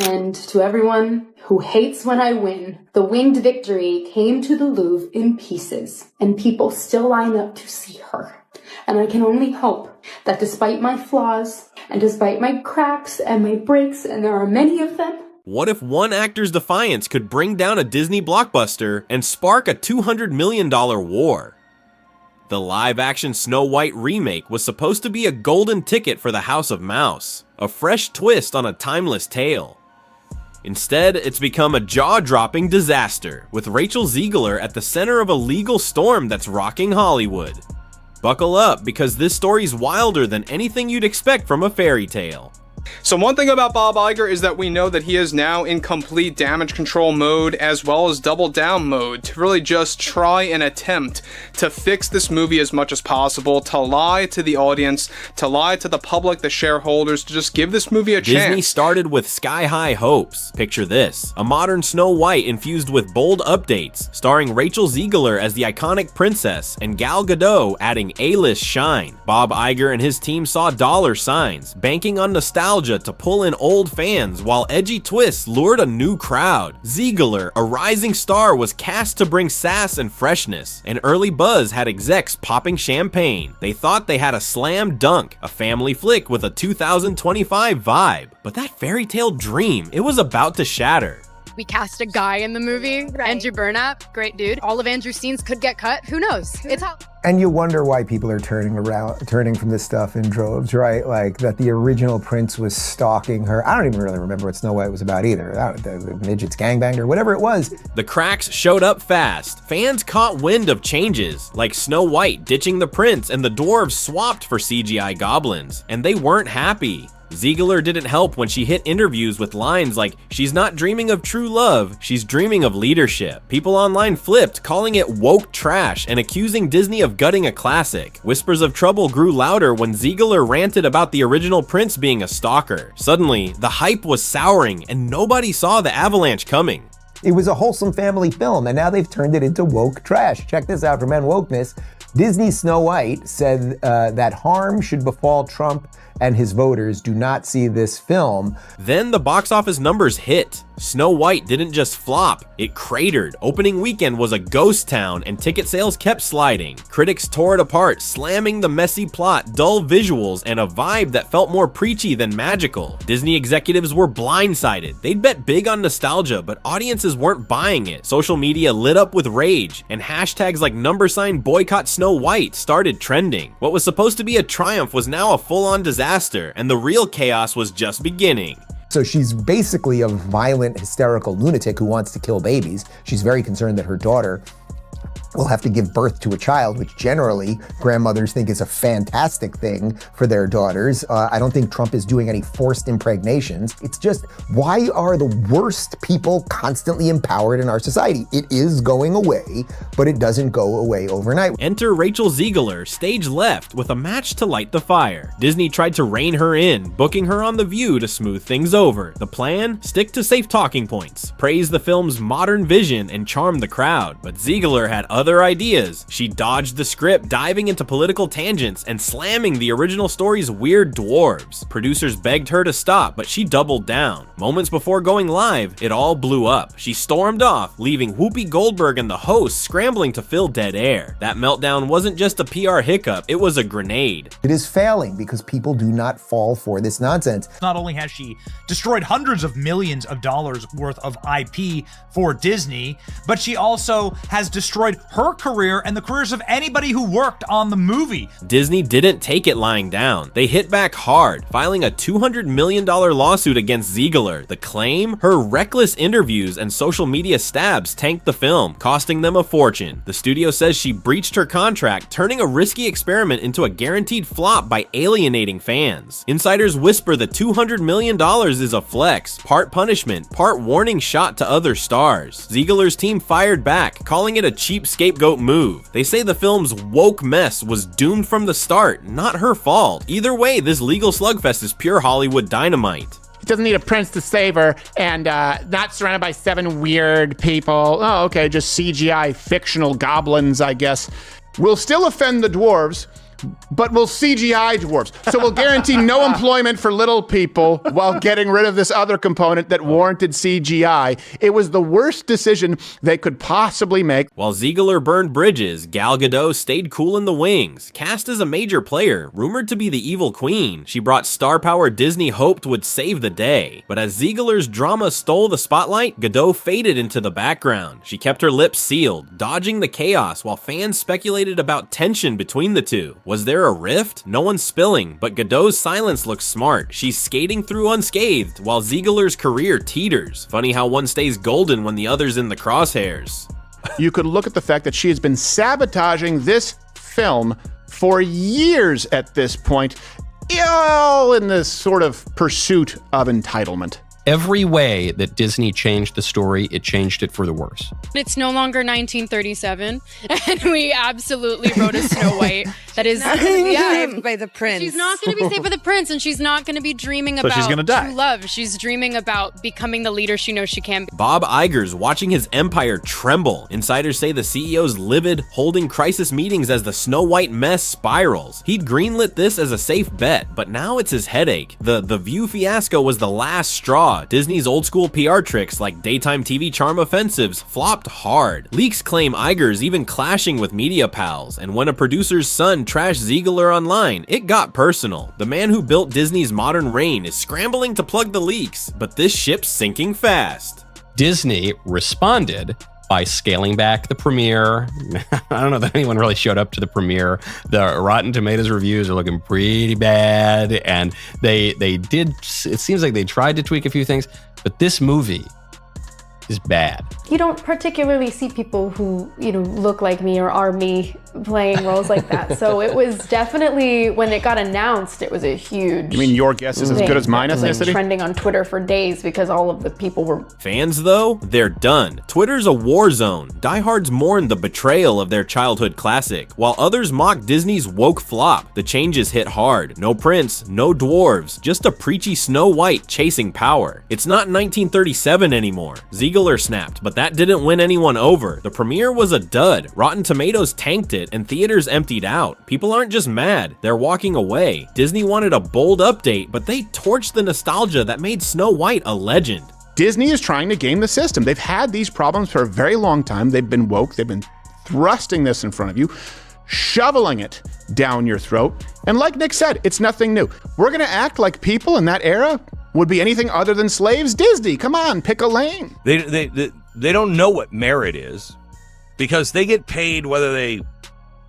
And to everyone who hates when I win, the winged victory came to the Louvre in pieces, and people still line up to see her. And I can only hope that despite my flaws, and despite my cracks and my breaks, and there are many of them, what if one actor's defiance could bring down a Disney blockbuster and spark a $200 million war? The live-action Snow White remake was supposed to be a golden ticket for the House of Mouse, a fresh twist on a timeless tale. Instead, it's become a jaw-dropping disaster, with Rachel Zegler at the center of a legal storm that's rocking Hollywood. Buckle up, because this story's wilder than anything you'd expect from a fairy tale. So one thing about Bob Iger is that we know that he is now in complete damage control mode as well as double down mode to really just try and attempt to fix this movie as much as possible, to lie to the audience, to lie to the public, the shareholders, to just give this movie a chance. Disney started with sky-high hopes. Picture this, a modern Snow White infused with bold updates, starring Rachel Zegler as the iconic princess and Gal Gadot adding A-list shine. Bob Iger and his team saw dollar signs, banking on nostalgia to pull in old fans, while edgy twists lured a new crowd. Zegler, a rising star, was cast to bring sass and freshness, and early buzz had execs popping champagne. They thought they had a slam dunk, a family flick with a 2025 vibe. But that fairy tale dream, it was about to shatter. We cast a guy in the movie, Andrew Burnap, great dude. All of Andrew's scenes could get cut, who knows? It's how. And you wonder why people are turning from this stuff in droves, right? Like that the original prince was stalking her. I don't even really remember what Snow White was about either. The midgets gangbanged or whatever it was. The cracks showed up fast. Fans caught wind of changes, like Snow White ditching the prince and the dwarves swapped for CGI goblins, and they weren't happy. Zegler didn't help when she hit interviews with lines like, "She's not dreaming of true love, she's dreaming of leadership." People online flipped, calling it woke trash and accusing Disney of gutting a classic. Whispers of trouble grew louder when Zegler ranted about the original prince being a stalker. Suddenly, the hype was souring and nobody saw the avalanche coming. It was a wholesome family film, and now they've turned it into woke trash. Check this out from Wokeness. Disney's Snow White said that harm should befall Trump and his voters. Do not see this film. Then the box office numbers hit. Snow White didn't just flop, it cratered. Opening weekend was a ghost town and ticket sales kept sliding. Critics tore it apart, slamming the messy plot, dull visuals, and a vibe that felt more preachy than magical. Disney executives were blindsided. They'd bet big on nostalgia, but audiences weren't buying it. Social media lit up with rage, and hashtags like #boycott Snow White started trending. What was supposed to be a triumph was now a full-on disaster, and the real chaos was just beginning. So she's basically a violent, hysterical lunatic who wants to kill babies. She's very concerned that her daughter will have to give birth to a child, which generally grandmothers think is a fantastic thing for their daughters. I don't think Trump is doing any forced impregnations. It's just, why are the worst people constantly empowered in our society? It is going away, but it doesn't go away overnight. Enter Rachel Zegler, stage left, with a match to light the fire. Disney tried to rein her in, booking her on The View to smooth things over. The plan? Stick to safe talking points, praise the film's modern vision, and charm the crowd. But Zegler had other ideas. She dodged the script, diving into political tangents and slamming the original story's weird dwarves. Producers begged her to stop, but she doubled down. Moments before going live, it all blew up. She stormed off, leaving Whoopi Goldberg and the host scrambling to fill dead air. That meltdown wasn't just a PR hiccup, it was a grenade. It is failing because people do not fall for this nonsense. Not only has she destroyed hundreds of millions of dollars worth of IP for Disney, but she also has destroyed her career and the careers of anybody who worked on the movie. Disney didn't take it lying down. They hit back hard, filing a $200 million lawsuit against Zegler. The claim? Her reckless interviews and social media stabs tanked the film, costing them a fortune. The studio says she breached her contract, turning a risky experiment into a guaranteed flop by alienating fans. Insiders whisper the $200 million is a flex, part punishment, part warning shot to other stars. Ziegler's team fired back, calling it a cheap scapegoat move. They say the film's woke mess was doomed from the start, not her fault. Either way, this legal slugfest is pure Hollywood dynamite. Doesn't need a prince to save her, and not surrounded by 7 weird people. Oh, okay, just CGI fictional goblins, I guess. We'll still offend the dwarves, but we'll CGI dwarves. So we'll guarantee no employment for little people while getting rid of this other component that warranted CGI. It was the worst decision they could possibly make. While Zegler burned bridges, Gal Gadot stayed cool in the wings. Cast as a major player, rumored to be the evil queen, she brought star power Disney hoped would save the day. But as Ziegler's drama stole the spotlight, Gadot faded into the background. She kept her lips sealed, dodging the chaos while fans speculated about tension between the two. Was there a rift? No one's spilling, but Gadot's silence looks smart. She's skating through unscathed, while Ziegler's career teeters. Funny how one stays golden when the other's in the crosshairs. You could look at the fact that she has been sabotaging this film for years at this point, all in this sort of pursuit of entitlement. Every way that Disney changed the story, it changed it for the worse. It's no longer 1937, and we absolutely wrote a Snow White that is saved by the prince. She's not going to be saved by the prince, and she's not going to be dreaming about she's gonna die. true love. She's dreaming about becoming the leader she knows she can be. Bob Iger's watching his empire tremble. Insiders say the CEO's livid, holding crisis meetings as the Snow White mess spirals. He'd greenlit this as a safe bet, but now it's his headache. The View fiasco was the last straw. Disney's old school PR tricks like daytime TV charm offensives flopped hard. Leaks claim Iger's even clashing with media pals, and when a producer's son trashed Zegler online, it got personal. The man who built Disney's modern reign is scrambling to plug the leaks, but this ship's sinking fast. Disney responded by scaling back the premiere. I don't know that anyone really showed up to the premiere. The Rotten Tomatoes reviews are looking pretty bad, and they did, it seems like they tried to tweak a few things, but this movie is bad. You don't particularly see people who, look like me or are me playing roles like that. So it was definitely, when it got announced, it was a huge... You mean your guess is as good as mine, ethnicity? It was trending on Twitter for days because all of the people were... Fans, though, they're done. Twitter's a war zone. Diehards mourn the betrayal of their childhood classic, while others mock Disney's woke flop. The changes hit hard. No prince, no dwarves, just a preachy Snow White chasing power. It's not 1937 anymore. Zegler snapped, but that didn't win anyone over. The premiere was a dud. Rotten Tomatoes tanked it, and theaters emptied out. People aren't just mad, they're walking away. Disney wanted a bold update, but they torched the nostalgia that made Snow White a legend. Disney is trying to game the system. They've had these problems for a very long time. They've been woke. They've been thrusting this in front of you, shoveling it down your throat. And like Nick said, it's nothing new. We're going to act like people in that era would be anything other than slaves. Disney, come on, pick a lane. They don't know what merit is because they get paid whether they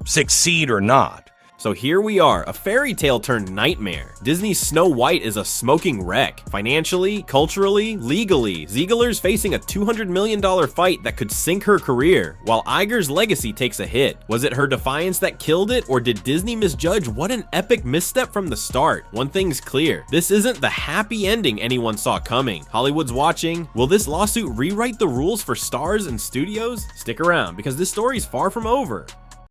succeed or not. So here we are, a fairy tale turned nightmare. Disney's Snow White is a smoking wreck. Financially, culturally, legally, Ziegler's facing a $200 million fight that could sink her career, while Iger's legacy takes a hit. Was it her defiance that killed it, or did Disney misjudge what an epic misstep from the start? One thing's clear, this isn't the happy ending anyone saw coming. Hollywood's watching. Will this lawsuit rewrite the rules for stars and studios? Stick around, because this story's far from over.